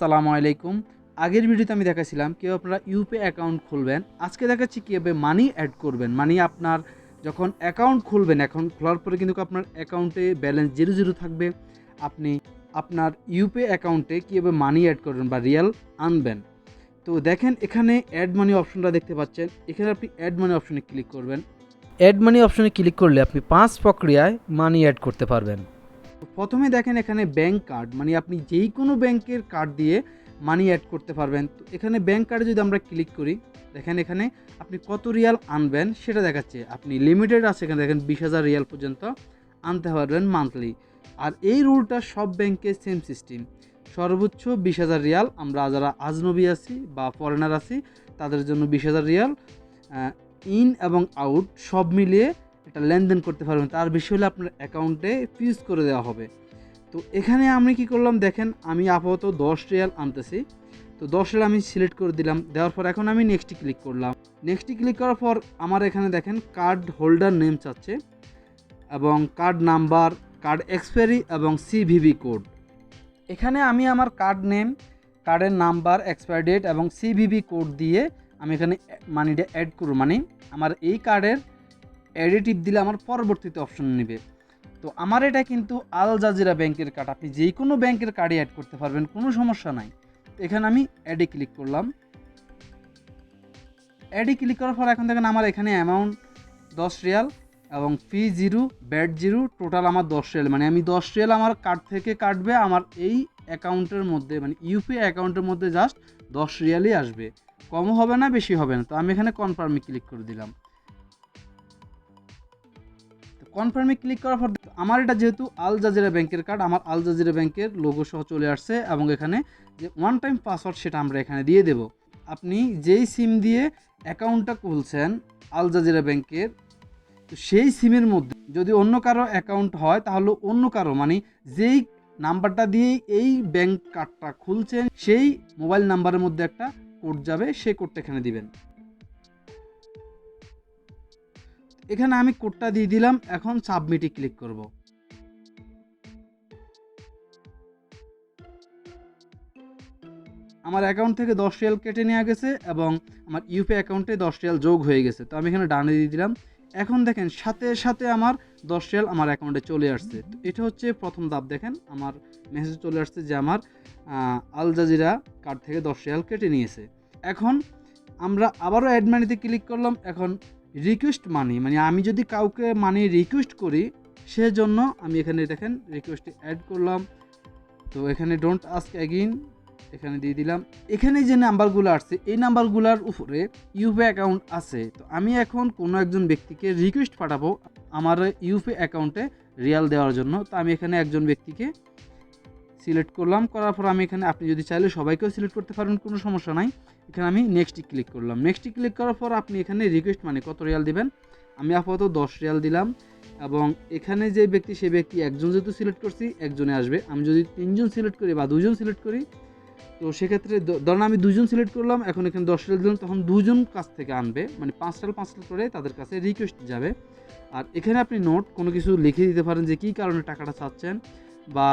আসসালামু আলাইকুম। আগের ভিডিওতে আমি দেখাচ্ছিলাম কীভাবে আপনারা ইউপে অ্যাকাউন্ট খুলবেন। আজকে দেখাচ্ছি কীভাবে মানি অ্যাড করবেন। মানে আপনার যখন অ্যাকাউন্ট খুলবেন, অ্যাকাউন্ট খোলার পরে কিন্তু আপনার অ্যাকাউন্টে ব্যালেন্স জিরো জিরো থাকবে। আপনি আপনার ইউপে অ্যাকাউন্টে কীভাবে মানি অ্যাড করবেন বা রিয়াল আনবেন। তো দেখেন এখানে অ্যাড মানি অপশনটা দেখতে পাচ্ছেন। এখানে আপনি অ্যাড মানি অপশনে ক্লিক করবেন। অ্যাড মানি অপশনে ক্লিক করলে আপনি 5 প্রক্রিয়ায় মানি অ্যাড করতে পারবেন। প্রথমে দেখেন এখানে ব্যাংক কার্ড, মানে আপনি যেই কোনো ব্যাংকের কার্ড দিয়ে মানি অ্যাড করতে পারবেন। তো এখানে ব্যাংক কার্ডে যদি আমরা ক্লিক করি, দেখেন এখানে আপনি কত রিয়াল আনবেন সেটা দেখাচ্ছে। আপনি লিমিটেড আছে, এখানে দেখেন 20,000 রিয়াল পর্যন্ত আনতে পারবেন মান্থলি। আর এই রুলটা সব ব্যাংকে সেম সিস্টেম, সর্বোচ্চ 20,000 রিয়াল। আমরা যারা আজনবী আছি বা ফরেনার আছি তাদের জন্য 20,000 রিয়াল ইন এবং আউট সব মিলিয়ে এটা লেনদেন করতে পারবেন। তার বেশি হলে আপনার অ্যাকাউন্টে ফিজ করে দেওয়া হবে। তো এখানে আমি কি করলাম, দেখেন আমি আপাতত 10 রিয়াল আনতেছি। তো 10 রিয়াল আমি সিলেক্ট করে দিলাম। দেওয়ার পর এখন আমি নেক্সটে ক্লিক করলাম। নেক্সটে ক্লিক করার পর আমার এখানে দেখেন কার্ড হোল্ডার নেম চাচ্ছে এবং কার্ড নাম্বার, কার্ড এক্সপায়ারি এবং সিভিভি কোড। এখানে আমি আমার কার্ড নেম, কার্ডের নাম্বার, এক্সপায়ারি ডেট এবং সিভিভি কোড দিয়ে আমি এখানে মানিটা অ্যাড করব। মানে আমার এই কার্ডের অ্যাডিটিভ দিলে আমার পরবর্তীতে অপশন নেবে। তো আমার এটা কিন্তু আল জাজিরা ব্যাংকের কার্ড, আপনি যে কোনো ব্যাংকের কার্ডে অ্যাড করতে পারবেন, কোনো সমস্যা নাই। তো এখানে আমি অ্যাডে ক্লিক করলাম। অ্যাডে ক্লিক করার পর এখন দেখেন আমার এখানে অ্যামাউন্ট 10 রিয়াল এবং ফি জিরো, ব্যাট জিরো, টোটাল আমার 10 রিয়াল। মানে আমি 10 রিয়াল আমার কার্ড থেকে কাটবে, আমার এই অ্যাকাউন্টের মধ্যে মানে ইউপি অ্যাকাউন্টের মধ্যে জাস্ট 10 রিয়ালই আসবে, কমও হবে না বেশি হবে না। তো আমি এখানে কনফার্মে ক্লিক করে দিলাম। কনফার্মে ক্লিক করার পর আমার এটা যেহেতু আল জাজিরা ব্যাংকের কার্ড, আমার আল জাজিরা ব্যাংকের লোগো সহ চলে আসছে এবং এখানে যে ওয়ান টাইম পাসওয়ার্ড সেটা আমরা এখানে দিয়ে দেব। আপনি যেই সিম দিয়ে অ্যাকাউন্টটা খুলছেন আল জাজিরা ব্যাংকের, তো সেই সিমের মধ্যে যদি অন্য কারো অ্যাকাউন্ট হয় তাহলে অন্য কারো, মানে যেই নাম্বারটা দিয়েই এই ব্যাংক কার্ডটা খুলছেন সেই মোবাইল নাম্বারের মধ্যে একটা কোড যাবে, সেই কোডটা এখানে দিবেন। এখানে আমি কোডটা দিয়ে দিলাম। এখন সাবমিটে ক্লিক করব। আমার অ্যাকাউন্ট থেকে 10 রিয়াল কেটে নেওয়া গেছে এবং আমার ইউপি অ্যাকাউন্টে 10 রিয়াল যোগ হয়ে গেছে। তো আমি এখানে ডানে দিয়ে দিলাম। এখন দেখেন সাথে সাথে আমার 10 রিয়াল আমার অ্যাকাউন্টে চলে আসছে। তো এটা হচ্ছে প্রথম ধাপ। দেখেন আমার মেসেজ চলে আসছে যে আমার আল জাজিরা কার্ড থেকে 10 রিয়াল কেটে নিয়েছে। এখন আমরা আবারও অ্যাড মানিতে ক্লিক করলাম। এখন রিকোয়েস্ট মানি, মানে আমি যদি কাউকে মানি রিকোয়েস্ট করি সেজন্য আমি এখানে দেখেন রিকোয়েস্টে অ্যাড করলাম। তো এখানে ডোন্ট আস্ক অ্যাগেইন এখানে দিয়ে দিলাম। এখানে যে নাম্বারগুলো আসছে এই নাম্বারগুলোর উপরে ইউপি অ্যাকাউন্ট আছে। তো আমি এখন কোনো একজন ব্যক্তিকে রিকোয়েস্ট পাঠাবো আমার ইউপি অ্যাকাউন্টে রিয়াল দেওয়ার জন্য। তো আমি এখানে একজন ব্যক্তিকে সিলেক্ট করলাম। করার পর আমি এখানে, আপনি যদি চাইলে সবাইকেও সিলেক্ট করতে পারেন, কোনো সমস্যা নাই। এখানে আমি নেক্সটে ক্লিক করলাম। নেক্সটে ক্লিক করার পর আপনি এখানে রিকোয়েস্ট মানে কত রিয়াল দিবেন, আমি আপাতত 10 রিয়াল দিলাম। এবং এখানে যে ব্যক্তি সে ব্যক্তি একজন যেহেতু সিলেক্ট করছি একজনে আসবে। আমি যদি 3জন সিলেক্ট করি বা 2জন সিলেক্ট করি, তো সেক্ষেত্রে ধরুন আমি 2জন সিলেক্ট করলাম, এখন এখানে 10 রিয়াল দিলাম, তখন 2জন কাছ থেকে আনবে, মানে 5 রিয়াল করে তাদের কাছে রিকোয়েস্ট যাবে। আর এখানে আপনি নোট কোনো কিছু লিখে দিতে পারেন যে কী কারণে টাকাটা চাচ্ছেন বা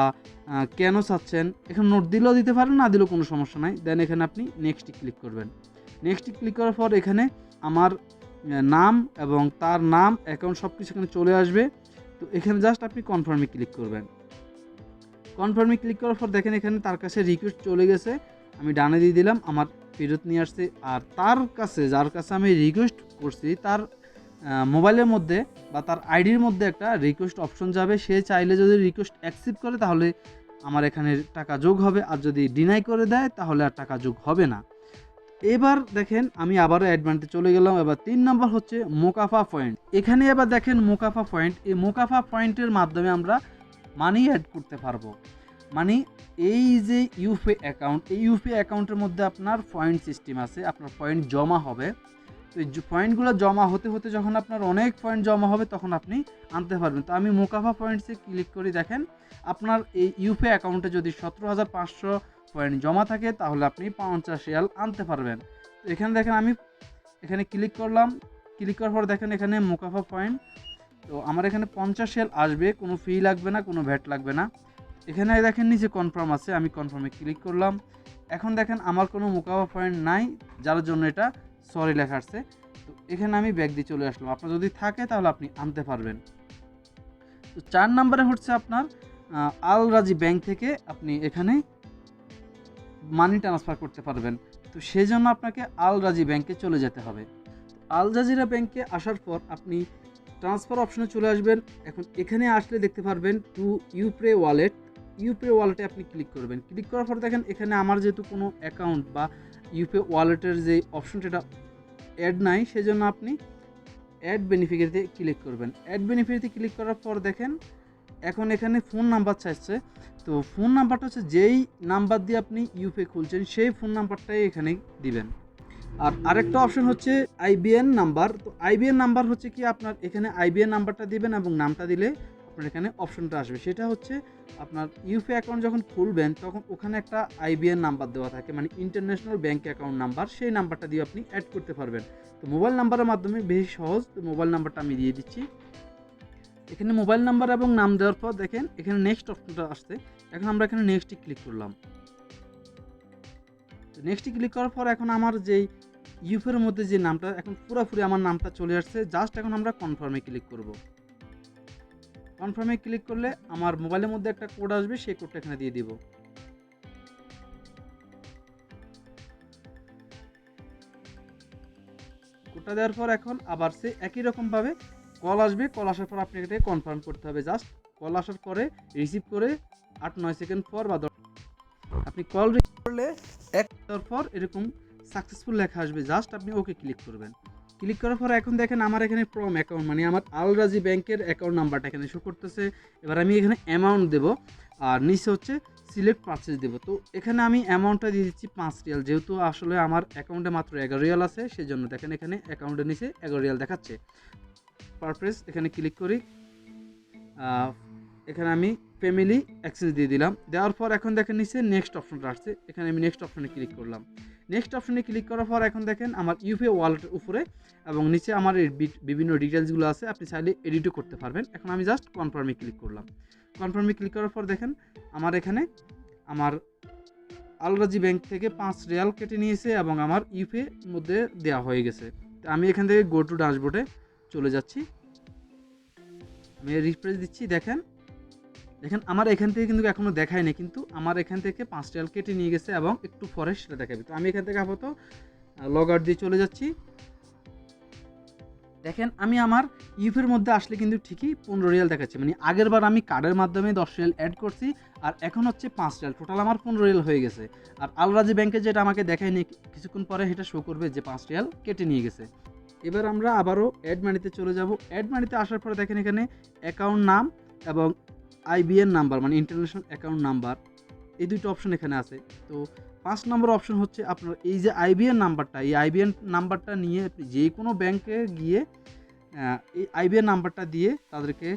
কেন চাচ্ছেন। এখানে নোট দিলেও দিতে পারেন, না দিলেও কোনো সমস্যা নাই। দেন এখানে আপনি নেক্সটে ক্লিক করবেন। নেক্সটে ক্লিক করার পর এখানে আমার নাম এবং তার নাম, অ্যাকাউন্ট সব কিছু এখানে চলে আসবে। তো এখানে জাস্ট আপনি কনফার্মে ক্লিক করবেন। কনফার্মে ক্লিক করার পর দেখেন এখানে তার কাছে রিকোয়েস্ট চলে গেছে, আমি ডানে দিয়ে দিলাম, আমার ফেরত নিয়ে আসছে। আর তার কাছে, যার কাছে আমি রিকোয়েস্ট করছি, তার মোবাইলের মধ্যে বা তার আইডির মধ্যে একটা রিকোয়েস্ট অপশন যাবে। সে চাইলে যদি রিকোয়েস্ট অ্যাকসেপ্ট করে তাহলে আমার এখানে টাকা যোগ হবে, আর যদি ডিনাই করে দেয় তাহলে আর টাকা যোগ হবে না। এবার দেখেন আমি আবারও অ্যাডভান্টে চলে গেলাম। এবার 3 নম্বর হচ্ছে মোকাফা পয়েন্ট। এখানে এবার দেখেন মোকাফা পয়েন্ট, এই মোকাফা পয়েন্টের মাধ্যমে আমরা মানি অ্যাড করতে পারবো। মানে এই যে ইউপি অ্যাকাউন্ট, এই ইউপি অ্যাকাউন্টের মধ্যে আপনার পয়েন্ট সিস্টেম আছে, আপনার পয়েন্ট জমা হবে। তো এই পয়েন্টগুলো জমা হতে হতে যখন আপনার অনেক পয়েন্ট জমা হবে তখন আপনি আনতে পারবেন। তো আমি মোকাফা পয়েন্টসে ক্লিক করি। দেখেন আপনার এই ইউপি অ্যাকাউন্টে যদি 17,500 পয়েন্ট জমা থাকে তাহলে আপনি 50 রিয়াল আনতে পারবেন। তো এখানে দেখেন আমি এখানে ক্লিক করলাম। ক্লিক করার পর দেখেন এখানে মোকাফা পয়েন্ট, তো আমার এখানে 50 রিয়াল আসবে, কোনো ফি লাগবে না, কোনো ভ্যাট লাগবে না। এখানে দেখেন নিচে কনফার্ম আছে, আমি কনফার্মে ক্লিক করলাম। এখন দেখেন আমার কোনো মুকাবা পয়েন্ট নাই, যার জন্য এটা সরি লেখা আসছে। তো এখানে আমি ব্যাক দিয়ে চলে আসলাম। আপনার যদি থাকে তাহলে আপনি আনতে পারবেন। তো 4 নম্বরে হচ্ছে আপনার আল রাজি ব্যাংক থেকে আপনি এখানে মানি ট্রান্সফার করতে পারবেন। তো সেই জন্য আপনাকে আল রাজি ব্যাংকে চলে যেতে হবে। আল জাজিরা ব্যাংকে আসার পর আপনি ট্রান্সফার অপশনে চলে আসবেন। এখন এখানে আসলে দেখতে পারবেন টু ইউপে ওয়ালেট। ইউপে ওয়ালেটে আপনি ক্লিক করবেন। ক্লিক করার পর দেখেন এখানে আমার যেহেতু কোনো অ্যাকাউন্ট বা ইউপে ওয়ালেটের যে অপশনটা এটা অ্যাড নাই, সেজন্য আপনি অ্যাড বেনিফিশিয়ারিতে ক্লিক করবেন। অ্যাড বেনিফিশিয়ারিতে ক্লিক করার পর দেখেন এখন এখানে ফোন নাম্বার চাইছে। তো ফোন নাম্বারটা হচ্ছে যেই নাম্বার দিয়ে আপনি ইউপে খুলছেন সেই ফোন নাম্বারটাই এখানে দিবেন। আর আরেকটা অপশন হচ্ছে আইবিএন নাম্বার। তো আইবিএন নাম্বার হচ্ছে কি আপনার এখানে আইবিএন নাম্বারটা দিবেন এবং নামটা দিলে আপনার এখানে অপশনটা আসবে। সেটা হচ্ছে আপনার ইউপি অ্যাকাউন্ট যখন খুলবেন তখন ওখানে একটা আইবিএন নাম্বার দেওয়া থাকে, মানে ইন্টারন্যাশনাল ব্যাংক অ্যাকাউন্ট নাম্বার। সেই নাম্বারটা দিয়ে আপনি অ্যাড করতে পারবেন। তো মোবাইল নাম্বারের মাধ্যমে বেশি সহজ। তো মোবাইল নাম্বারটা আমি দিয়ে দিচ্ছি। এখানে মোবাইল নাম্বার এবং নাম দেওয়ার পর দেখেন এখানে নেক্সট অপশনটা আসছে। এখন আমরা এখানে নেক্সটে ক্লিক করলাম। নেক্সটে ক্লিক করার পর এখন আমার যেই ইউপের মধ্যে যে নামটা এখন পুরোপুরি আমার নামটা চলে আসছে। জাস্ট এখন আমরা কনফার্মে ক্লিক করব। কনফার্মে ক্লিক করলে আমার মোবাইলের মধ্যে একটা কোড আসবে, সেই কোডটা এখানে দিয়ে দিব। কোডটা দেওয়ার পর এখন আবার সে একই রকমভাবে কল আসবে। কল আসার পর আপনি এটাকে কনফার্ম করতে হবে। জাস্ট কল আসার পরে রিসিভ করে 8-9 সেকেন্ড পর বা আপনি কল রিসিভ করলে এক পর এরকম সাকসেসফুল লেখা আসবে। জাস্ট আপনি ওকে ক্লিক করবেন। ক্লিক করার পর এখন দেখেন আমার এখানে প্রম অ্যাকাউন্ট মানে আমার আল রাজি ব্যাংকের অ্যাকাউন্ট নাম্বারটা এখানে শো করতেছে। এবার আমি এখানে অ্যামাউন্ট দেব আর নিচে হচ্ছে সিলেক্ট পারচেজ দেব। তো এখানে আমি অ্যামাউন্টটা দিয়ে দিচ্ছি 5 রিয়াল। যেহেতু আসলে আমার অ্যাকাউন্টে মাত্র 11 রিয়াল আছে, সেই জন্য দেখেন এখানে অ্যাকাউন্টের নিচে 11 রিয়াল দেখাচ্ছে। পারপেস এখানে ক্লিক করি। এখানে আমি ফ্যামিলি অ্যাক্সেস দিয়ে দিলাম। দেওয়ার পর এখন দেখেন নিচে নেক্সট অপশনটা আসছে। এখানে আমি নেক্সট অপশনে ক্লিক করলাম। নেক্সট অপশনে ক্লিক করার পর এখন দেখেন আমার ইউপে ওয়ালেটের উপরে এবং নিচে আমার বিভিন্ন ডিটেলসগুলো আছে। আপনি চাইলে এডিটও করতে পারবেন। এখন আমি জাস্ট কনফার্মে ক্লিক করলাম। কনফার্মে ক্লিক করার পর দেখেন আমার এখানে আমার আল রাজি ব্যাংক থেকে 5 রিয়াল কেটে নিয়েছে এবং আমার ইউপে মধ্যে দেওয়া হয়ে গেছে। তো আমি এখান থেকে গো টু ড্যাশবোর্ডে চলে যাচ্ছি। আমি রিফ্রেশ দিচ্ছি। দেখেন আমার এখান থেকে কিন্তু এখনও দেখায়নি, কিন্তু আমার এখান থেকে 5 রিয়াল কেটে নিয়ে গেছে এবং একটু পরে সেটা দেখাবে। তো আমি এখান থেকে আপাতত লগ আউট দিয়ে চলে যাচ্ছি। দেখেন আমি আমার ইউপের মধ্যে আসলে কিন্তু ঠিকই 15 রিয়াল দেখাচ্ছে, মানে আগের বার আমি কার্ডের মাধ্যমে 10 রিয়াল অ্যাড করছি আর এখন হচ্ছে 5 রিয়াল, টোটাল আমার 15 রিয়াল হয়ে গেছে। আর আল রাজি ব্যাংকে যেটা আমাকে দেখায়নি, কিছুক্ষণ পরে সেটা শো করবে যে 5 রিয়াল কেটে নিয়ে গেছে। এবার আমরা আবারও অ্যাড মানিতে চলে যাব। অ্যাড মানিতে আসার পরে দেখেন এখানে অ্যাকাউন্ট নাম এবং আইবিএন নাম্বার মানে ইন্টারন্যাশনাল অ্যাকাউন্ট নাম্বার, এই দুটো অপশন এখানে আছে। তো 5 নম্বর অপশন হচ্ছে আপনার এই যে আইবিএন নাম্বারটা, এই আইবিএন নাম্বারটা নিয়ে আপনি যে কোনো ব্যাংকে গিয়ে এই আইবিএন নাম্বারটা দিয়ে তাদেরকে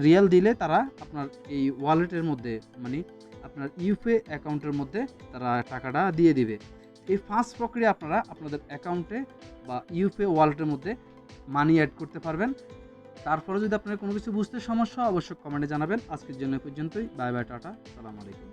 রিয়াল দিলে তারা আপনার এই ওয়ালেটের মধ্যে মানে আপনার ইউপে অ্যাকাউন্টের মধ্যে তারা টাকাটা দিয়ে দিবে। এই ফার্স্ট প্রক্রিয়া আপনারা আপনাদের অ্যাকাউন্টে বা ইউপে ওয়ালেটের মধ্যে মানি অ্যাড করতে পারবেন। তারপরে যদি আপনার কোনো কিছু বুঝতে সমস্যা অবশ্যই কমেন্টে জানাবেন। আজকের জন্য পর্যন্তই। বাই বাই, টাটা, সালাম আলাইকুম।